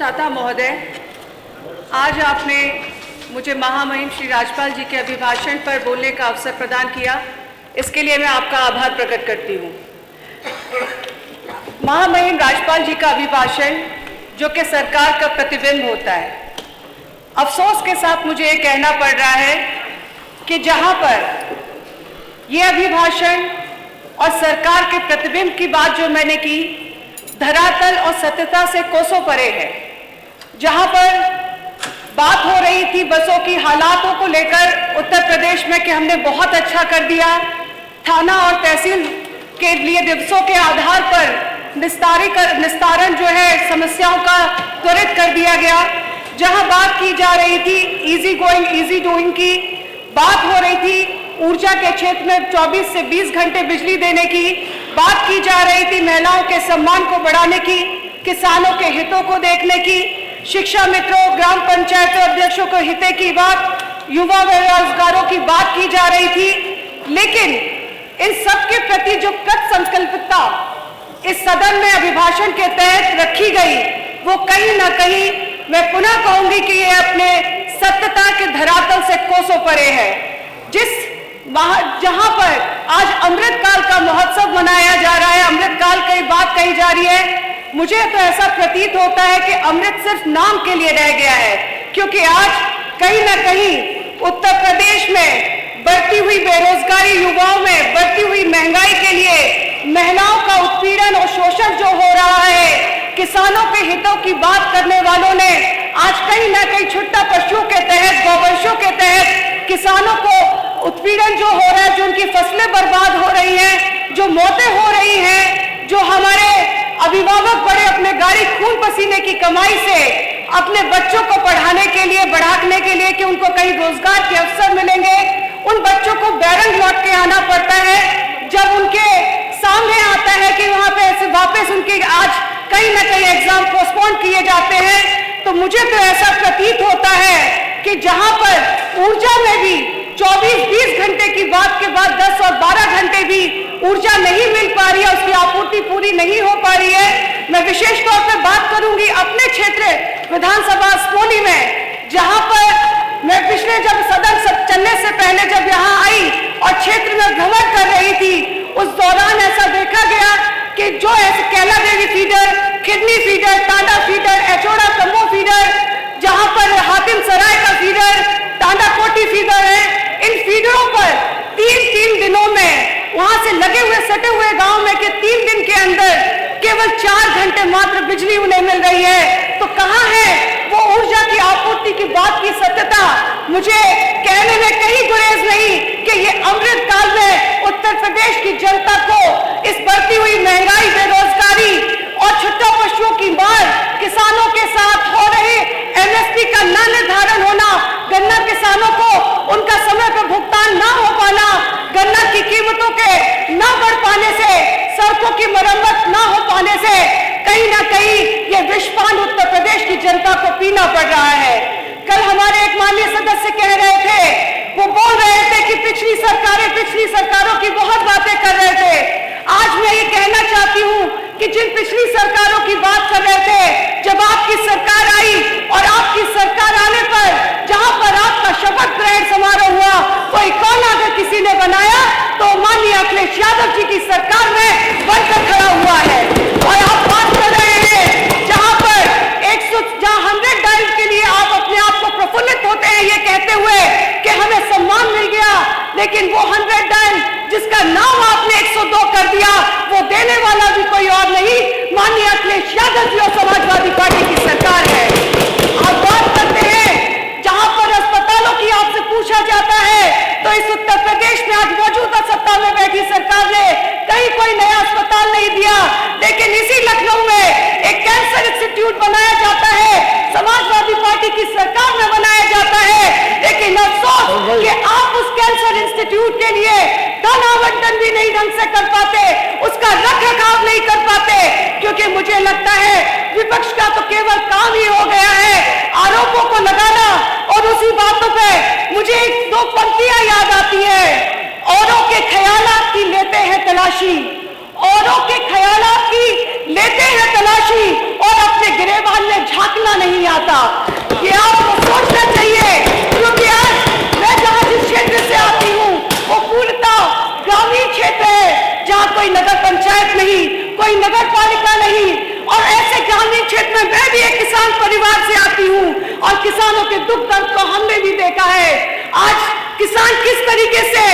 अधिष्ठाता महोदय, आज आपने मुझे महामहिम श्री राज्यपाल जी के अभिभाषण पर बोलने का अवसर प्रदान किया, इसके लिए मैं आपका आभार प्रकट करती हूँ। महामहिम राज्यपाल जी का अभिभाषण जो कि सरकार का प्रतिबिंब होता है। अफसोस के साथ मुझे ये कहना पड़ रहा है कि जहाँ पर ये अभिभाषण और सरकार के प्रतिबिंब की बात जो मैंने की धरातल और सत्यता से कोसों परे है। जहाँ पर बात हो रही थी बसों की हालातों को लेकर उत्तर प्रदेश में कि हमने बहुत अच्छा कर दिया, थाना और तहसील के लिए दिवसों के आधार पर निस्तारण जो है समस्याओं का त्वरित कर दिया गया। जहां बात की जा रही थी इजी गोइंग इजी डूइंग की, बात हो रही थी ऊर्जा के क्षेत्र में 24 से 20 घंटे बिजली देने की, बात की जा रही थी महिलाओं के सम्मान को बढ़ाने की, किसानों के हितों को देखने की, शिक्षा मित्रों, ग्राम पंचायतों अध्यक्षों को हिते की बात, युवा बेरोजगारों की बात की जा रही थी। लेकिन इन सब के प्रति जो कृत संकल्पितता इस सदन में अभिभाषण के तहत रखी गई, वो कहीं ना कहीं मैं पुनः कहूंगी कि ये अपने सत्यता के धरातल से कोसों परे है। जहां पर आज अमृतकाल का महोत्सव मनाया जा रहा है, अमृतकाल की बात कही जा रही है, मुझे तो ऐसा प्रतीत होता है कि अमृत सिर्फ नाम के लिए रह गया है, क्योंकि आज कहीं ना कहीं उत्तर प्रदेश में बढ़ती हुई बेरोजगारी, युवाओं में बढ़ती हुई महंगाई के लिए महिलाओं का उत्पीड़न और शोषण जो हो रहा है, किसानों के हितों की बात करने वालों ने आज कहीं ना कहीं छुट्टा पशुओं के तहत, गौवंशों के तहत किसानों को उत्पीड़न जो हो रहा है, जो उनकी फसलें बर्बाद हो रही हैं, जो मौतें हो रही हैं, जो हमारे अभिभावक बड़े अपने गाड़ी खून पसीने की कमाई से अपने बच्चों को पढ़ाने के लिए, बढ़ाने के लिए कि उनको कहीं रोजगार के अवसर मिलेंगे, उन बच्चों को बैरन लौट के आना पड़ता है। जब उनके सामने आता है कि वहां पे वापस उनके आज कहीं ना कहीं एग्जाम पोस्टपोन किए जाते हैं, तो मुझे तो ऐसा प्रतीत होता है कि जहां पर ऊर्जा में भी 24-20 घंटे की बात के बाद 10 और 12 घंटे भी ऊर्जा नहीं मिल पा रही है, उसकी आपूर्ति पूरी नहीं हो पा रही है। मैं विशेष तौर पर बात करूंगी अपने क्षेत्र विधानसभा सोनी में, जहां पर मैं पिछले जब सदन चलने से पहले जब यहाँ आई और क्षेत्र में भ्रमण कर रही थी, उस दौरान ऐसा देखा गया कि जो Kaila Devi feeder, Khidni feeder, Tanda feeder, Echora Kambo feeder, जहां पर हातिम सराय का फीडर, टांडा कोटी फीडर है, इन फीडरों पर 3-3 दिनों में वहां से लगे हुए सटे हुए गांव में के 3 दिन के अंदर केवल 4 घंटे मात्र बिजली उन्हें मिल रही है। तो कहां है वो ऊर्जा की आपूर्ति की बात की सत्यता? मुझे कहने में कहीं गुरेज नहीं कि ये अमृत काल में उत्तर प्रदेश की जनता को इस बढ़ती हुई महंगाई, बेरोजगारी और छुट्टा पशुओं की मार, किसानों के साथ हो रहे एमएसपी का न निर्धारण होना, गन्ना किसानों को उनका समय पर भुगतान ना हो पाना, गन्ना की कीमतों के न बढ़ पाने से, सड़कों की मरम्मत ना हो पाने से कहीं ना कहीं ये विषपान उत्तर प्रदेश की जनता को पीना पड़ रहा है। कल हमारे एक माननीय सदस्य कह रहे थे, वो बोल रहे थे कि पिछली सरकारों की बहुत बातें कर रहे थे। आज मैं ये कहना चाहती हूँ कि जिन पिछली सरकारों की बात कर रहे थे, जब आपकी सरकार आई और आपकी सरकार आने पर जहां पर आपका शपथ ग्रहण समारोह हुआ, कोई कौन अगर किसी ने बनाया तो माननीय अखिलेश यादव जी की सरकार में बनकर खड़ा हुआ है। और आप बात कर रहे हैं जहां पर 100 डायल के लिए आप अपने आप को प्रफुल्लित होते हैं ये कहते हुए कि हमें सम्मान मिल गया, लेकिन वो 100 डायल जिसका नाम आपने 102 कर दिया, वो देने वाला भी कोई और नहीं, माननीय अखिलेश यादव जी और समाजवादी पार्टी की सरकार है। आप बात करते हैं जहां पर अस्पतालों की आपसे पूछा जाता है, तो इस उत्तर प्रदेश में आज मौजूदा सत्ता में बैठी सरकार ने कहीं कोई नया अस्पताल नहीं दिया, लेकिन इसी लखनऊ में एक कैंसर इंस्टीट्यूट बनाया जाता है, समाजवादी पार्टी की सरकार में बनाया जाता है, लेकिन अफसोस कि आप उस कैंसर इंस्टीट्यूट के लिए धन आवंटन भी नहीं ढंग से कर पाते, उसका रखरखाव नहीं कर पाते, क्योंकि मुझे लगता है विपक्ष का तो केवल काम ही हो गया है आरोपों को लगाना। और उसी बातों पे मुझे 2 पंक्तियां याद आती है, औरों के ख्यालात की लेते हैं तलाशी, औरों के ख्यालात की लेते हैं तलाशी और अपने गिरेबान में झांकना आता। ये आपको सोचना चाहिए, क्योंकि आज मैं जहां जिस क्षेत्र से आती हूँ वो पूर्णतः ग्रामीण क्षेत्र है, जहाँ कोई नगर पंचायत नहीं, कोई नगर पालिका नहीं, और ऐसे ग्रामीण क्षेत्र में मैं भी एक किसान परिवार से आती हूँ और किसानों के दुख दर्द को हमने भी देखा है। आज किसान किस तरीके से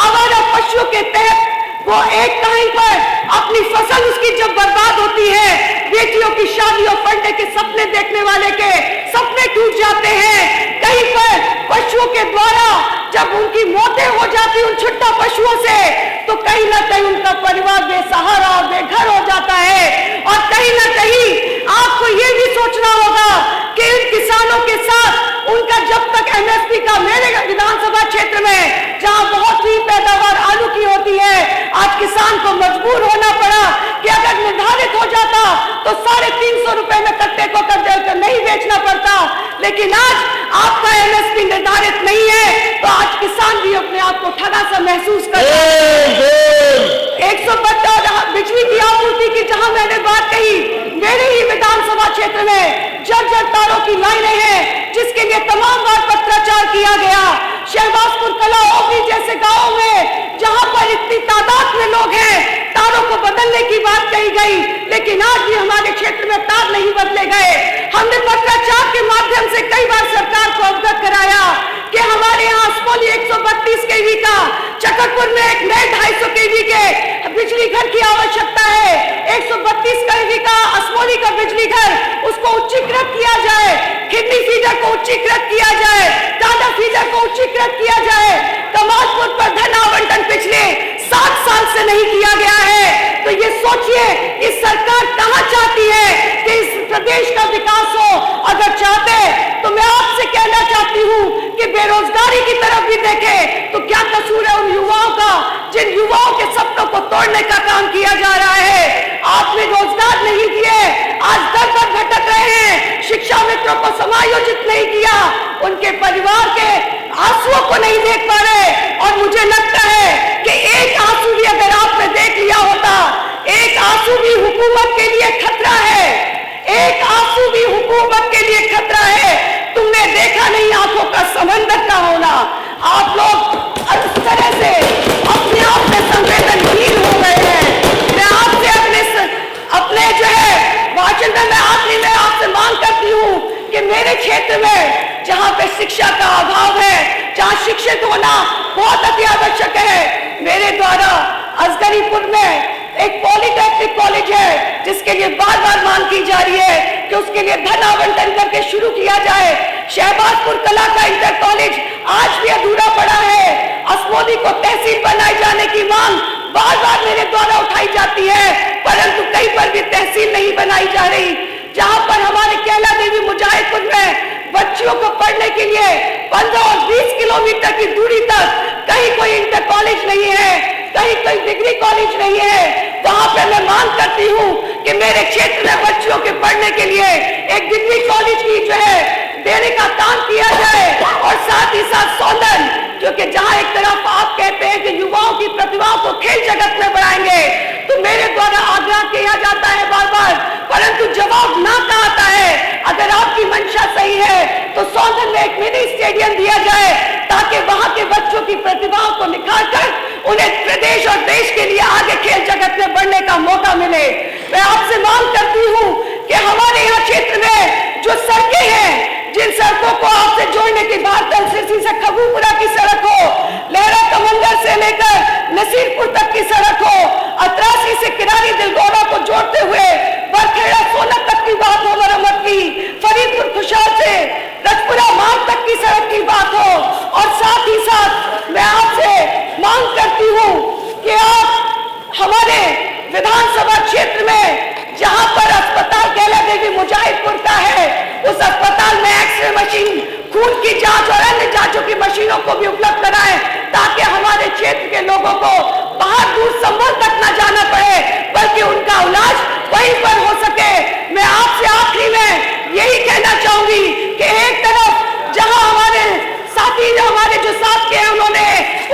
आवारा पशुओं के तहत वो एक टाइम पर अपनी फसल उसकी जब बर्बाद होती है, बेटियों की शादियों पढ़ने के सपने देखने वाले के सपने टूट जाते हैं। कहीं पर पशुओं के द्वारा जब उनकी मौतें हो जाती उन छुट्टा पशुओं से, तो कहीं ना कहीं उनका परिवार बेसहारा और बेघर हो जाता है। और कहीं ना कहीं आपको ये भी सोचना होगा कि इन किसानों के साथ उनका जब तक एमएसपी का, मेरे विधानसभा क्षेत्र में जहां बहुत ही पैदावार आलू की होती है, आज किसान को मजबूर होना पड़ा कि अगर निर्धारित हो जाता तो 350 रुपए में कट्टे को कर नहीं बेचना पड़ता, लेकिन आज आपका एमएसपी निर्धारित नहीं है, तो आज किसान भी अपने आप को ठगा सा महसूस कर रहा है। 172 बिजली की आपूर्ति की जहां मैंने बात कही, मेरे ही विधानसभा क्षेत्र में जर्जर तारों की लाइनें हैं, जिसके लिए तमाम बार पत्राचार किया गया। शहबाजपुर कला ओबी जैसे गांवों में जहां पर इतनी तादाद में लोग हैं, तारों को बदलने की बात कही गई, लेकिन आज भी हमारे क्षेत्र में तार नहीं बदले गए। हमने पत्राचार के माध्यम से कई बार सरकार को अवगत कराया कि हमारे यहाँ असमोली 132 केवी का, चकरपुर में एक नए 250 केवी के बिजली घर की आवश्यकता है। 132 केवी का असमोली का बिजली घर, उसको उच्चीकृत किया जाए, खिडनी फीडर को उच्चीकृत किया जाए, टाटा फीडर को उच्चीकृत किया जाए। कमालपुर पर धन आवंटन पिछले 7 साल से नहीं किया गया है। तो ये सोचिए कि सरकार कहां चाहती है कि इस प्रदेश का विकास हो। अगर चाहते तो मैं आपसे कहना चाहती हूं कि बेरोजगारी की तरफ भी देखें, तो क्या कसूर है उन युवाओं का जिन युवाओं के सपनों को तोड़ने का काम किया जा रहा है। आपने रोजगार नहीं दिए, आज दर दर भटक रहे हैं, शिक्षा मित्रों को समायोजित नहीं किया, उनके परिवार के आंसुओं को नहीं देख पा रहे। और मुझे लगता है कि एक आंसू भी अगर आपने देख लिया होता, एक आंसू भी हुकूमत के लिए खतरा है, एक आंसू भी हुकूमत के लिए खतरा है। तुमने देखा नहीं आंखों का समंदर का होना। आप लोग इस तरह से अपने आप में संवेदनहीन हो गए हैं। मैं आपसे अपने जो है भाषण में मैं आखिरी में आपसे मांग करती हूँ कि मेरे क्षेत्र में जहाँ पे शिक्षा का अभाव है, जहाँ शिक्षित होना बहुत अति आवश्यक है, मेरे द्वारा असगरीपुर में एक पॉलिटेक्निक कॉलेज है, जिसके लिए बार बार मांग की जा रही है कि उसके लिए धन आवंटन करके शुरू किया जाए। शहबाजपुर कला का इंटर कॉलेज आज भी अधूरा पड़ा है। असमोली को तहसील बनाए जाने की मांग बार बार मेरे द्वारा उठाई जाती है, परंतु कहीं पर भी तहसील नहीं बनाई जा रही। जहां पर हमारे कैला देवी मुजाहिदपुर में बच्चियों को पढ़ने के लिए 15 और 20 किलोमीटर की दूरी तक कहीं कोई इंटर कॉलेज नहीं है, कहीं कोई डिग्री कॉलेज नहीं है। वहां पे मैं मांग करती हूँ कि मेरे क्षेत्र में बच्चियों के पढ़ने के लिए एक डिग्री कॉलेज की जो है देने का काम किया जाए। और साथ ही साथ सोलन, क्योंकि जहां एक तरफ आप कहते हैं कि युवाओं की प्रतिभाओं को खेल जगत में बढ़ाएंगे, तो मेरे द्वारा आग्रह किया जाता है बार बार, परंतु जवाब ना का आता है। अगर आपकी मंशा सही है तो सोलन में एक मिनी स्टेडियम दिया जाए, ताकि वहां के बच्चों की प्रतिभाओं को निखार कर उन्हें प्रदेश और देश के लिए आगे खेल जगत में बढ़ने का मौका मिले। मैं आपसे मांग करती हूँ कि हमारे यहाँ क्षेत्र में जो सड़कें हैं, जिन सड़कों को आपसे जोड़ने की बात सिरसी से खबूपुरा की सड़क हो, लहरा कमंगर से लेकर नसीरपुर तक की सड़क हो, 88 से किरानी दिलगोड़ा को जोड़ते हुए बरखेड़ा सोलन तक की बात हो मरम्मत की, फरीदपुर खुशहाल से रजपुरा मार्ग तक की सड़क की बात हो। और साथ ही साथ मैं आपसे मांग करती हूँ कि आप हमारे विधानसभा क्षेत्र में जहां पर अस्पताल कैला देवी मुजाहिदपुर का है, उस अस्पताल में एक्सरे मशीन, खून की जांच और अन्य जांचों की मशीनों को भी उपलब्ध कराएं, ताकि हमारे क्षेत्र के लोगों को बाहर दूर संभल तक न जाना पड़े, बल्कि उनका इलाज वहीं पर हो सके। मैं आपसे आखिरी में यही कहना चाहूंगी कि एक तरफ जहां हमारे साथी जो साथ के हैं, उन्होंने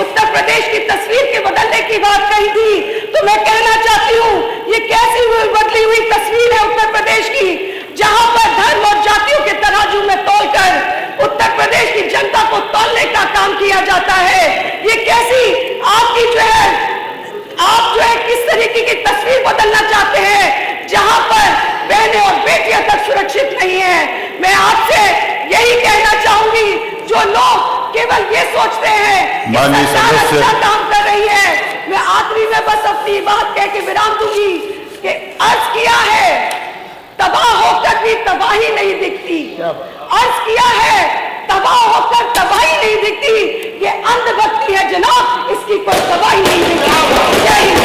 उत्तर प्रदेश की तस्वीर के बदलने की बात कही थी, तो मैं कहना चाहती हूँ ये कैसी बदली हुई तस्वीर है उत्तर प्रदेश की, जहां पर धर्म और जातियों के तरह तरीके की तस्वीर बदलना चाहते हैं जहां पर बहनें और बेटियां तक सुरक्षित नहीं है। मैं आपसे यही कहना चाहूंगी, जो लोग केवल ये सोचते हैं कि सरकार अच्छा काम कर रही है, मैं आखिरी में बस अपनी बात कह के विराम दूंगी कि अर्ज किया है तबाह होकर भी तबाही नहीं दिखती, अर्ज किया है तबाह होकर तबाही नहीं दिखती, ये अंधभक्ति है जनाब, इसकी कोई तबाही नहीं दिखती।